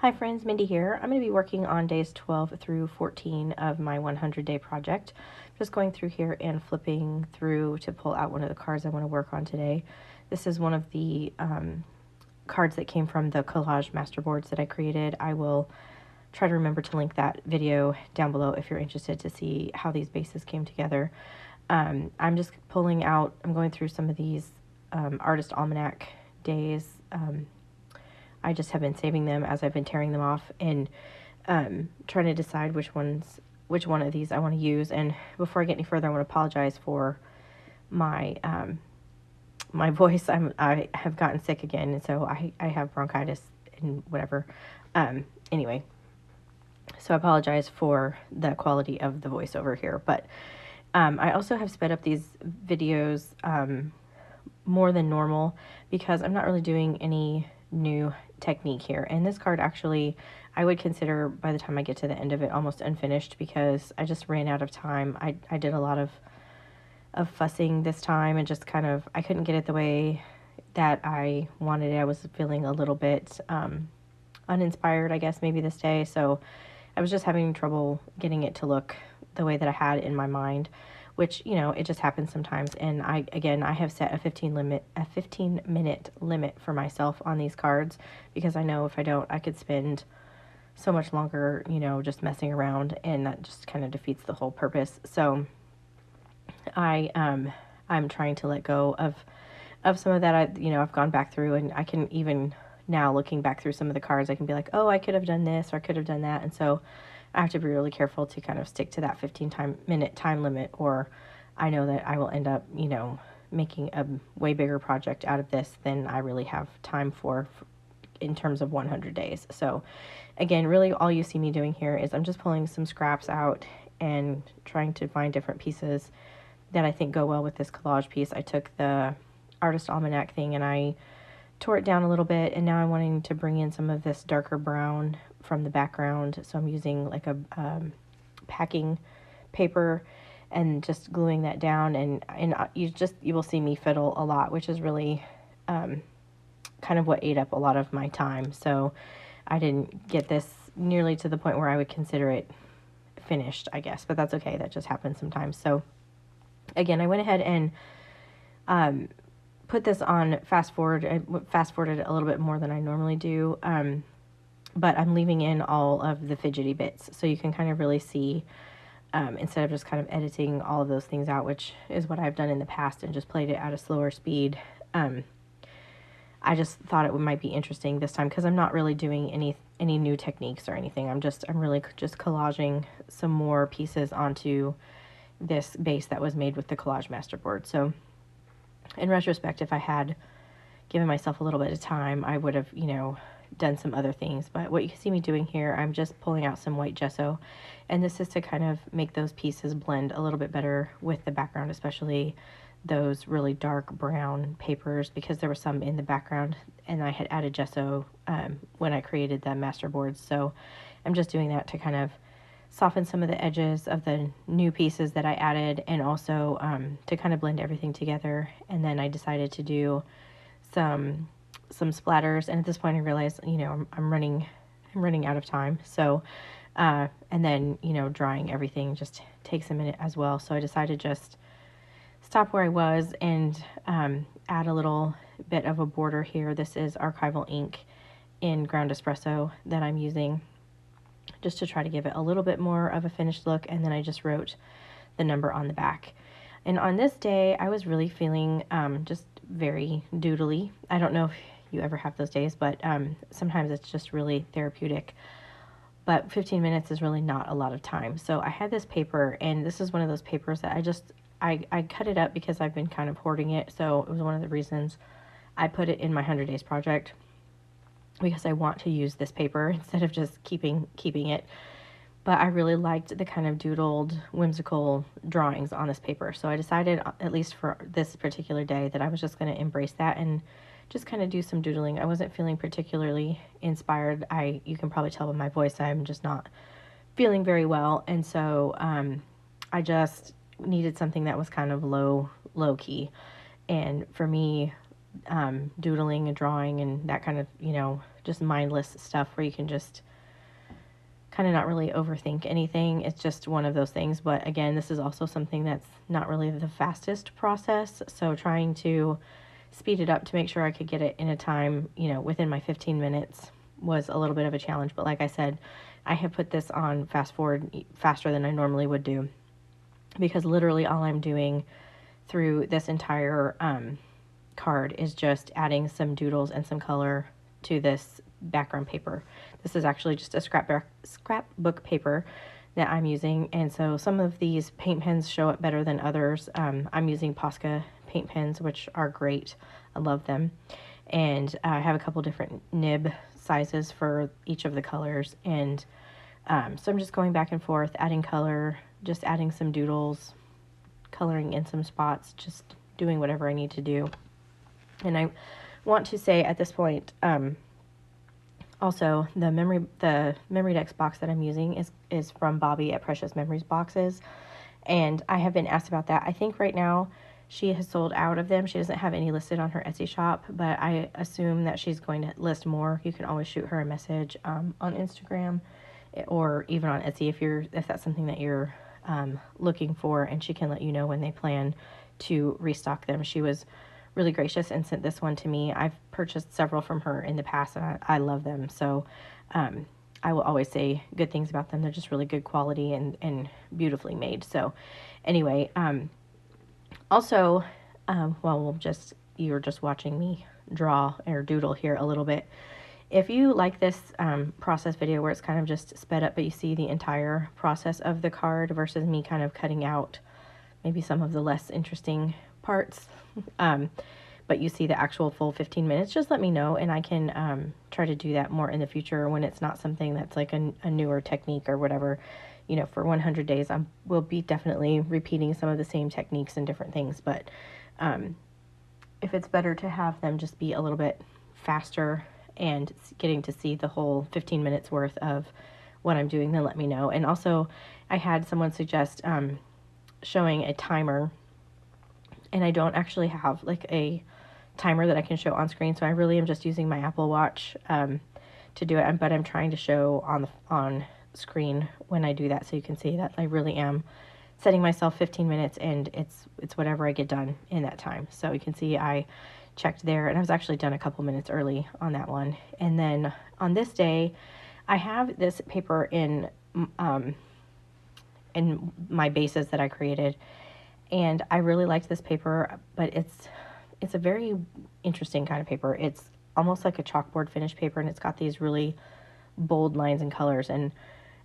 Hi friends, Mindy here. I'm going to be working on days 12 through 14 of my 100-day project. Just going through here and flipping through to pull out one of the cards I want to work on today. This is one of the cards that came from the collage masterboards that I created. I will try to remember to link that video down below if you're interested to see how these bases came together. I'm just pulling out, I'm going through some of these Artist Almanac days. I just have been saving them as I've been tearing them off and trying to decide which one of these I want to use. And before I get any further, I want to apologize for my my voice. I have gotten sick again, and so I have bronchitis and whatever. Anyway, so I apologize for the quality of the voiceover here, but I also have sped up these videos more than normal because I'm not really doing any new technique here. And this card actually, I would consider by the time I get to the end of it almost unfinished because I just ran out of time. I did a lot of fussing this time and just kind of, I couldn't get it the way that I wanted it. I was feeling a little bit uninspired, I guess, maybe this day. So I was just having trouble getting it to look the way that I had in my mind, which, you know, it just happens sometimes. And I have set a 15-minute limit for myself on these cards because I know if I don't, I could spend so much longer, you know, just messing around, and that just kind of defeats the whole purpose. So I'm trying to let go of some of that. I've gone back through, and I can even now, looking back through some of the cards, I can be like, oh, I could have done this or I could have done that. And so I have to be really careful to kind of stick to that 15-minute time limit, or I know that I will end up, you know, making a way bigger project out of this than I really have time for in terms of 100 days. So again, really all you see me doing here is I'm just pulling some scraps out and trying to find different pieces that I think go well with this collage piece. I took the Artist Almanac thing and I tore it down a little bit, and now I'm wanting to bring in some of this darker brown from the background. So I'm using like a packing paper and just gluing that down, and you will see me fiddle a lot, which is really kind of what ate up a lot of my time. So I didn't get this nearly to the point where I would consider it finished, I guess, but that's okay. That just happens sometimes. So again, I went ahead and put this on fast forwarded a little bit more than I normally do, but I'm leaving in all of the fidgety bits, so you can kind of really see, instead of just kind of editing all of those things out, which is what I've done in the past and just played it at a slower speed. I just thought it might be interesting this time because I'm not really doing any new techniques or anything. I'm really just collaging some more pieces onto this base that was made with the collage masterboard. So in retrospect, if I had given myself a little bit of time, I would have, you know, done some other things. But what you see me doing here, I'm just pulling out some white gesso, and this is to kind of make those pieces blend a little bit better with the background, especially those really dark brown papers, because there were some in the background and I had added gesso when I created the masterboards. So I'm just doing that to kind of soften some of the edges of the new pieces that I added, and also to kind of blend everything together. And then I decided to do some splatters, and at this point I realized, you know, I'm running out of time. So and then, you know, drying everything just takes a minute as well. So I decided to just stop where I was and add a little bit of a border here. This is archival ink in ground espresso that I'm using, just to try to give it a little bit more of a finished look. And then I just wrote the number on the back. And on this day, I was really feeling just very doodly. I don't know if you ever have those days, but sometimes it's just really therapeutic. But 15 minutes is really not a lot of time. So I had this paper, and this is one of those papers that I cut it up because I've been kind of hoarding it. So it was one of the reasons I put it in my 100 days project, because I want to use this paper instead of just keeping it. But I really liked the kind of doodled, whimsical drawings on this paper. So I decided, at least for this particular day, that I was just going to embrace that and just kind of do some doodling. I wasn't feeling particularly inspired. You can probably tell by my voice I'm just not feeling very well. And so I just needed something that was kind of low key. And for me, doodling and drawing and that kind of, you know, just mindless stuff where you can just kind of not really overthink anything. It's just one of those things. But again, this is also something that's not really the fastest process. So trying to speed it up to make sure I could get it in a time, within my 15 minutes was a little bit of a challenge. But like I said, I have put this on fast forward faster than I normally would do, because literally all I'm doing through this entire card is just adding some doodles and some color to this background paper. This is actually just a scrapbook paper that I'm using, and so some of these paint pens show up better than others. I'm using Posca paint pens, which are great. I love them, and I have a couple different nib sizes for each of the colors, and so I'm just going back and forth, adding color, just adding some doodles, coloring in some spots, just doing whatever I need to do. And I want to say at this point, also the Memorydex box that I'm using is from Bobby at Precious Memories Boxes, and I have been asked about that. I think right now she has sold out of them. She doesn't have any listed on her Etsy shop, but I assume that she's going to list more. You can always shoot her a message on Instagram or even on Etsy if that's something that you're looking for, and she can let you know when they plan to restock them. She was really gracious and sent this one to me. I've purchased several from her in the past, and I love them. So I will always say good things about them. They're just really good quality and beautifully made. So anyway, also, you're just watching me draw or doodle here a little bit. If you like this process video where it's kind of just sped up, but you see the entire process of the card versus me kind of cutting out maybe some of the less interesting parts, but you see the actual full 15 minutes, just let me know, and I can try to do that more in the future when it's not something that's like a newer technique or whatever. For 100 days, we'll be definitely repeating some of the same techniques and different things, but if it's better to have them just be a little bit faster and getting to see the whole 15 minutes worth of what I'm doing, then let me know. And also, I had someone suggest showing a timer, and I don't actually have like a timer that I can show on screen, so I really am just using my Apple Watch to do it, but I'm trying to show on screen when I do that, so you can see that I really am setting myself 15 minutes, and it's whatever I get done in that time. So you can see I checked there, and I was actually done a couple minutes early on that one. And then on this day, I have this paper in my bases that I created, and I really liked this paper, but it's a very interesting kind of paper. It's almost like a chalkboard finish paper, and it's got these really bold lines and colors, and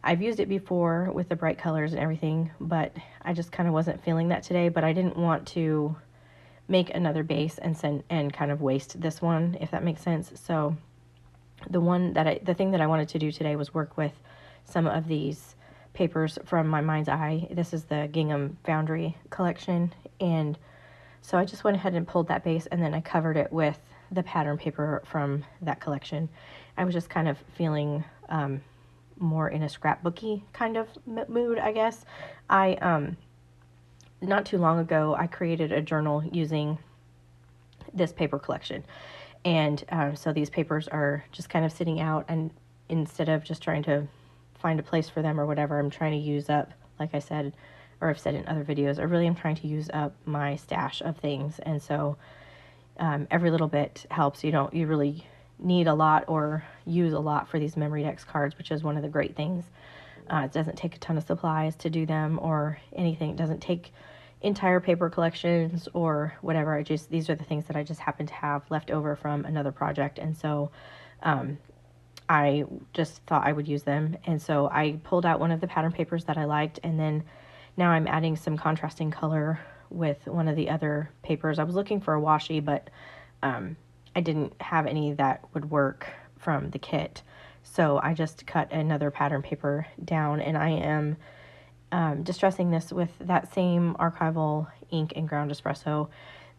I've used it before with the bright colors and everything, but I just kind of wasn't feeling that today. But I didn't want to make another base and kind of waste this one, if that makes sense. So the thing that I wanted to do today was work with some of these papers from my mind's eye. This is the Gingham Foundry collection, and so I just went ahead and pulled that base, and then I covered it with the pattern paper from that collection. I was just kind of feeling more in a scrapbooky kind of mood, I guess. Not too long ago, I created a journal using this paper collection, and so these papers are just kind of sitting out, and instead of just trying to find a place for them or whatever, I'm trying to use up, like I said, or I've said in other videos, I really am trying to use up my stash of things, and so every little bit helps. You really need a lot or use a lot for these Memorydex cards, which is one of the great things. It doesn't take a ton of supplies to do them or anything. It doesn't take entire paper collections or whatever. These are the things that I just happen to have left over from another project, and so I just thought I would use them. And so I pulled out one of the pattern papers that I liked, and then now I'm adding some contrasting color with one of the other papers. I was looking for a washi, but I didn't have any that would work from the kit, so I just cut another pattern paper down, and I am distressing this with that same archival ink and ground espresso.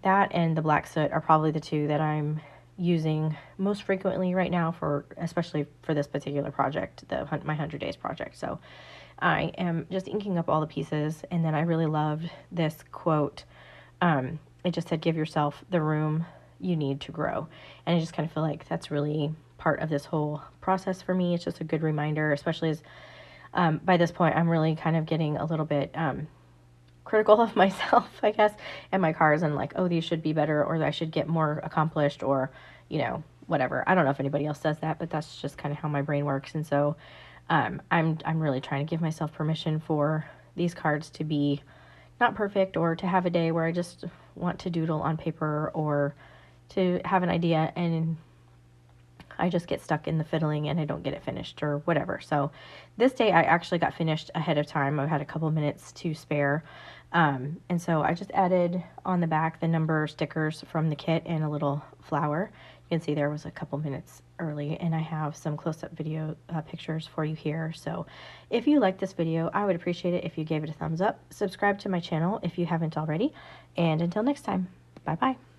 That and the black soot are probably the two that I'm using most frequently right now, especially for this particular project, my 100 days project. So I am just inking up all the pieces, and then I really loved this quote. It just said, "Give yourself the room you need to grow," and I just kind of feel like that's really part of this whole process for me. It's just a good reminder, especially as by this point I'm really kind of getting a little bit critical of myself, I guess, and my cards, and like, oh, these should be better, or I should get more accomplished, or, you know, whatever. I don't know if anybody else does that, but that's just kind of how my brain works. And so I'm really trying to give myself permission for these cards to be not perfect, or to have a day where I just want to doodle on paper, or to have an idea and I just get stuck in the fiddling and I don't get it finished or whatever. So this day I actually got finished ahead of time. I had a couple minutes to spare. And so I just added on the back the number stickers from the kit and a little flower. You can see there was a couple minutes early, and I have some close-up video pictures for you here. So if you like this video, I would appreciate it if you gave it a thumbs up. Subscribe to my channel if you haven't already. And until next time, bye-bye.